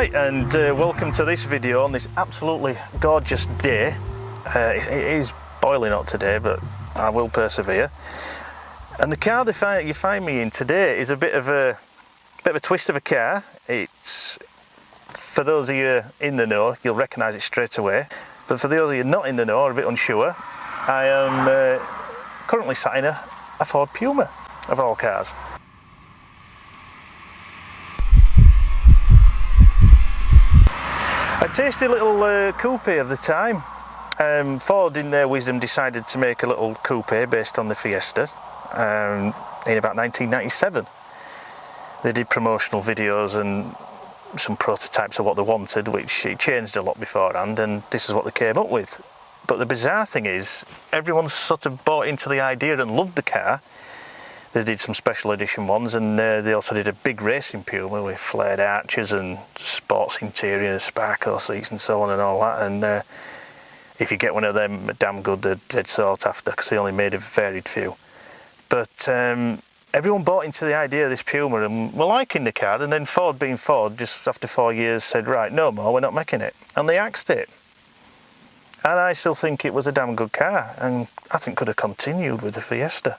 Right, and welcome to this video on this absolutely gorgeous day. It is boiling hot today, but I will persevere. And the car that you find me in today is a bit of a twist of a car. It's, for those of you in the know, you'll recognise it straight away. But for those of you not in the know or a bit unsure, I am currently sat in a Ford Puma, of all cars. A tasty little coupe of the time. Ford, in their wisdom, decided to make a little coupe based on the Fiesta in about 1997. They did promotional videos and some prototypes of what they wanted, which it changed a lot beforehand, and this is what they came up with. But the bizarre thing is, everyone sort of bought into the idea and loved the car. They did some special edition ones, and they also did a big racing Puma with flared arches and sports interior, Sparko seats and so on and all that. And if you get one of them, damn good, they're dead sought after, because they only made a varied few. But everyone bought into the idea of this Puma and were liking the car, and then Ford, being Ford, just after 4 years said, right, no more, we're not making it. And they axed it. And I still think it was a damn good car, and I think could have continued with the Fiesta.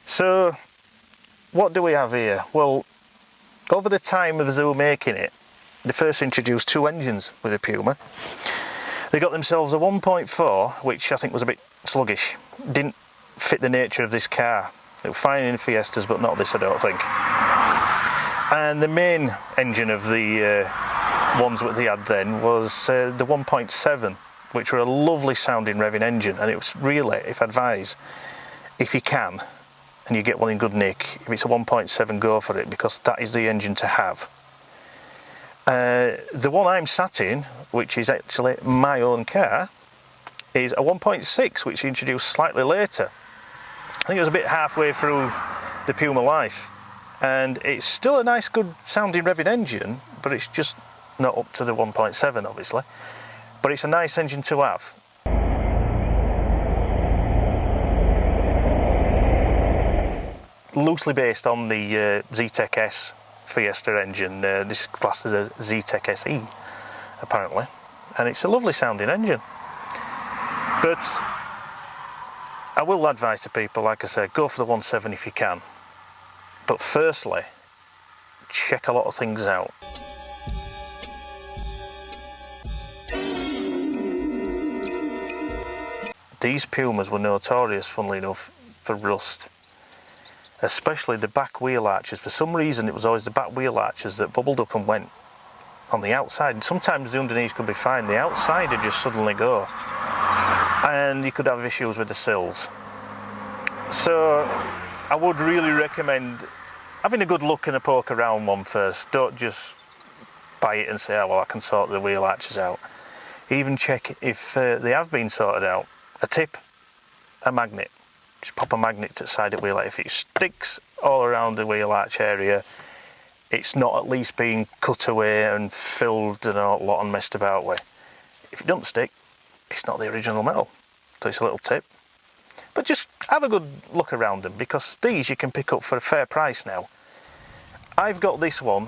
So, what do we have here? Well, over the time of Zoo making it, they first introduced two engines with the Puma. They got themselves a 1.4, which I think was a bit sluggish. Didn't fit the nature of this car. It was fine in Fiestas, but not this, I don't think. And the main engine of the ones that they had then was the 1.7, which were a lovely sounding revving engine. And it was really, if I advise, if you can, and you get one in good nick, if it's a 1.7, go for it, because that is the engine to have. The one I'm sat in, which is actually my own car, is a 1.6, which introduced slightly later. I think it was a bit halfway through the Puma life, and it's still a nice, good sounding revving engine, but it's just not up to the 1.7, obviously. But it's a nice engine to have. Loosely based on the Z-Tech S Fiesta engine. This is classed as a Z-Tech SE, apparently, and it's a lovely sounding engine. But I will advise to people, like I said, go for the 1.7 if you can. But firstly, check a lot of things out. These Pumas were notorious, funnily enough, for rust. Especially the back wheel arches. For some reason it was always the back wheel arches that bubbled up and went on the outside. Sometimes the underneath could be fine, the outside would just suddenly go. And you could have issues with the sills. So I would really recommend having a good look and a poke around one first. Don't just buy it and say, oh well, I can sort the wheel arches out. Even check if they have been sorted out. A tip, a magnet. Just pop a magnet to the side of the wheel. If it sticks all around the wheel arch area, it's not at least being cut away and filled and a lot and messed about with. If it doesn't stick, it's not the original metal. So it's a little tip. But just have a good look around them, because these you can pick up for a fair price now. I've got this one,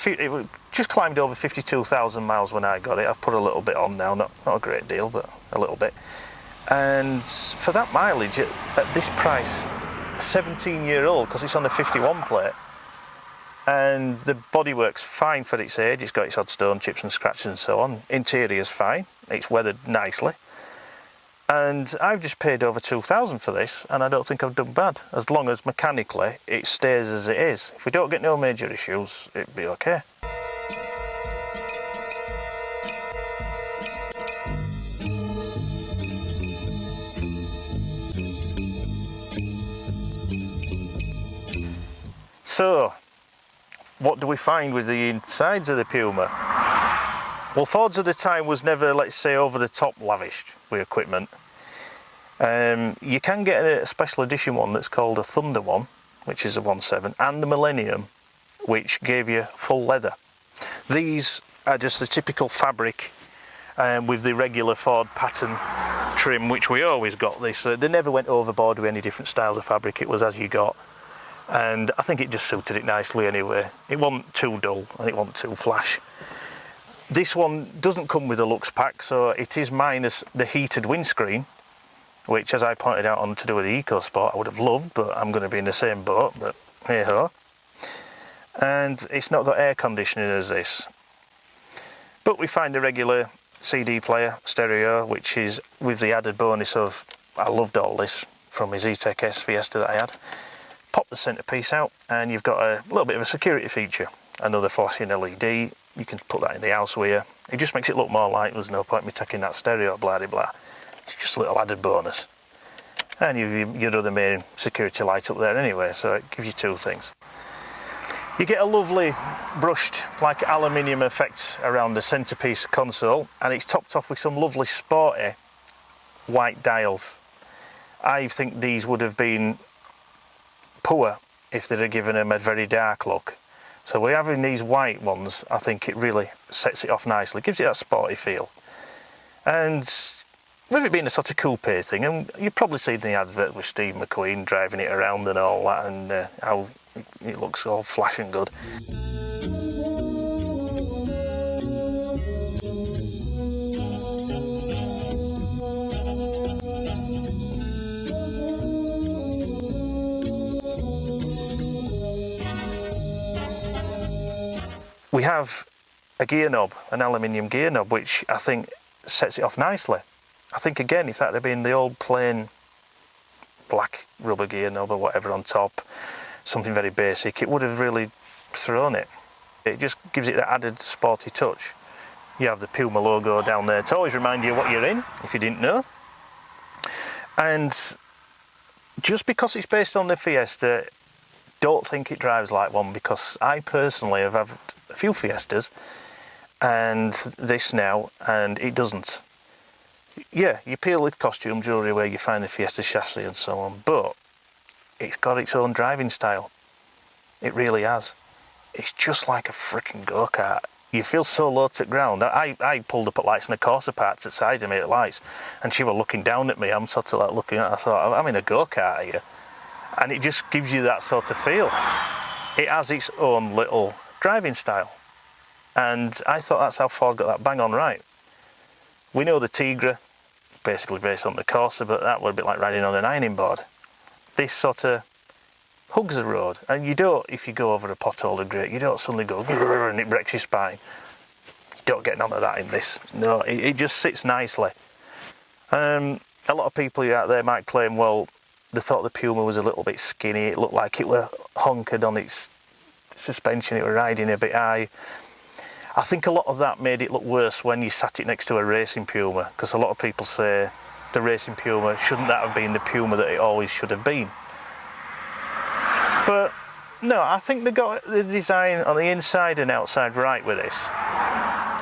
it just climbed over 52,000 miles when I got it. I've put a little bit on now, not a great deal, but a little bit. And for that mileage, at this price, 17-year-old, because it's on a 51 plate, and the bodywork's fine for its age. It's got its odd stone chips and scratches and so on. Interior's fine, it's weathered nicely, and I've just paid over 2,000 for this, and I don't think I've done bad, as long as mechanically it stays as it is. If we don't get no major issues, it'd be okay. So, what do we find with the insides of the Puma? Well, Fords at the time was never, let's say, over the top lavished with equipment. You can get a special edition one that's called a Thunder one, which is a 1.7, and the Millennium, which gave you full leather. These are just the typical fabric with the regular Ford pattern trim, which we always got this. They never went overboard with any different styles of fabric, it was as you got. And I think it just suited it nicely anyway. It wasn't too dull and it wasn't too flash. This one doesn't come with a Lux pack, so it is minus the heated windscreen, which, as I pointed out on to do with the EcoSport, I would have loved, but I'm going to be in the same boat, but hey ho. And it's not got air conditioning as this. But we find the regular CD player, stereo, which is with the added bonus of, I loved all this from my Zetec S Fiesta that I had. Pop the centrepiece out and you've got a little bit of a security feature. Another flashing LED, you can put that in the house with you. It just makes it look more like there's no point in me taking that stereo, blah de blah. It's just a little added bonus. And you've your other main security light up there anyway, so it gives you two things. You get a lovely brushed, like aluminium effect around the centrepiece console, and it's topped off with some lovely sporty white dials. I think these would have been poor if they'd have given them a very dark look. So we're having these white ones, I think it really sets it off nicely, gives it that sporty feel. And with it being a sort of coupe thing, and you've probably seen the advert with Steve McQueen driving it around and all that, and how it looks all flash and good. We have a gear knob, an aluminium gear knob, which I think sets it off nicely. I think again, if that had been the old plain black rubber gear knob or whatever on top, something very basic, it would have really thrown it. It just gives it that added sporty touch. You have the Puma logo down there to always remind you what you're in, if you didn't know. And just because it's based on the Fiesta, don't think it drives like one, because I personally have had a few Fiestas and this now, and it doesn't. Yeah, you peel the costume jewellery where you find the Fiesta chassis and so on, but it's got its own driving style. It really has. It's just like a freaking go-kart. You feel so low to the ground. I pulled up at lights and the Corsa parked outside of me at lights, and she was looking down at me. I'm sort of like looking at her, I thought, I'm in a go-kart here. And it just gives you that sort of feel. It has its own little driving style. And I thought that's how Ford got that bang on right. We know the Tigra, basically based on the Corsa, but that was a bit like riding on an ironing board. This sort of hugs the road, and you don't, if you go over a pothole or grate, you don't suddenly go and it breaks your spine. You don't get none of that in this. No, it just sits nicely. A lot of people out there might claim, well, they thought the Puma was a little bit skinny, it looked like it were honkered on its suspension, it were riding a bit high. I think a lot of that made it look worse when you sat it next to a racing Puma, because a lot of people say the racing Puma, shouldn't that have been the Puma that it always should have been? But no, I think they got the design on the inside and outside right with this.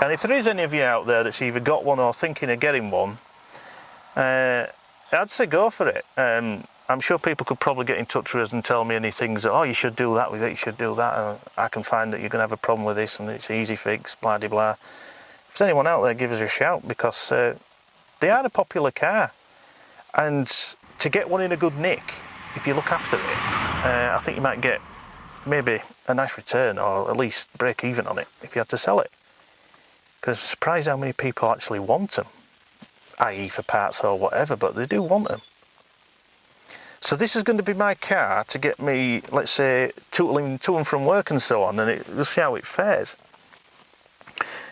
And if there is any of you out there that's either got one or thinking of getting one, I'd say go for it. I'm sure people could probably get in touch with us and tell me any things that, oh, you should do that with it, you should do that, and I can find that you're going to have a problem with this and it's an easy fix, blah de blah. If there's anyone out there, give us a shout, because they are a popular car, and to get one in a good nick, if you look after it, I think you might get maybe a nice return, or at least break even on it if you had to sell it. Because I'm surprised how many people actually want them, i.e. for parts or whatever, but they do want them. So this is going to be my car to get me, let's say, tootling to and from work and so on, and we'll see how it fares.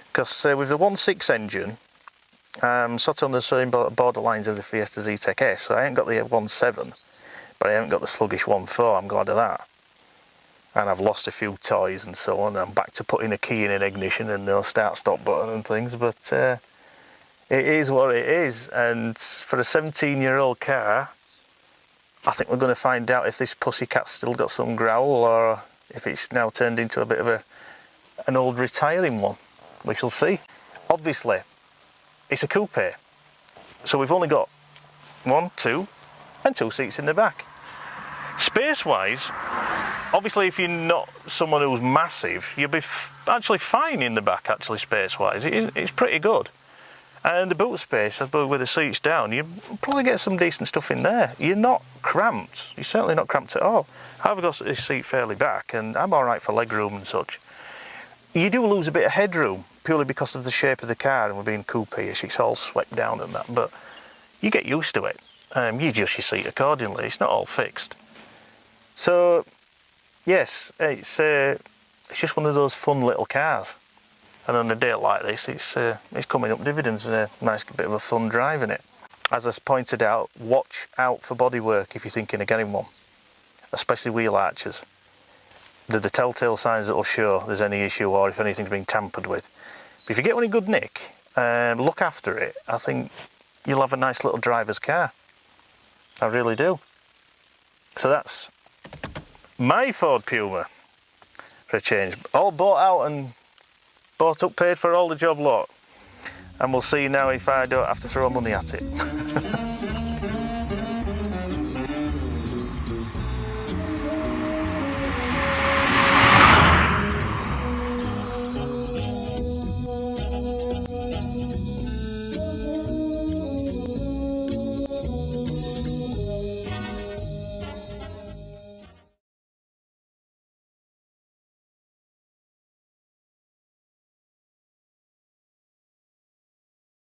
Because with the 1.6 engine, I'm sort of on the same borderlines of the Fiesta Zetec S, so I ain't got the 1.7, but I haven't got the sluggish 1.4, I'm glad of that. And I've lost a few toys and so on, I'm back to putting a key in an ignition and no start-stop button and things, but it is what it is, and for a 17-year-old car, I think we're going to find out if this pussycat's still got some growl, or if it's now turned into a bit of an old retiring one. We shall see. Obviously, it's a coupe, so we've only got 1, 2 and 2 seats in the back. Space-wise, obviously if you're not someone who's massive, you'll be actually fine in the back, actually, space-wise. It's pretty good. And the boot space, with the seats down, you probably get some decent stuff in there. You're not cramped. You're certainly not cramped at all. I've got this seat fairly back, and I'm all right for leg room and such. You do lose a bit of headroom, purely because of the shape of the car, and we're being coupe-ish, it's all swept down and that, but you get used to it. You adjust your seat accordingly, it's not all fixed. So, yes, it's just one of those fun little cars. And on a day like this, it's coming up dividends and a nice bit of a fun drive in it. As I pointed out, watch out for bodywork if you're thinking of getting one, especially wheel arches. They're the telltale signs that will show there's any issue or if anything's been tampered with. But if you get one in good nick, look after it, I think you'll have a nice little driver's car. I really do. So that's my Ford Puma, for a change. All bought out and bought up, paid for all the job lot. And we'll see now if I don't have to throw money at it.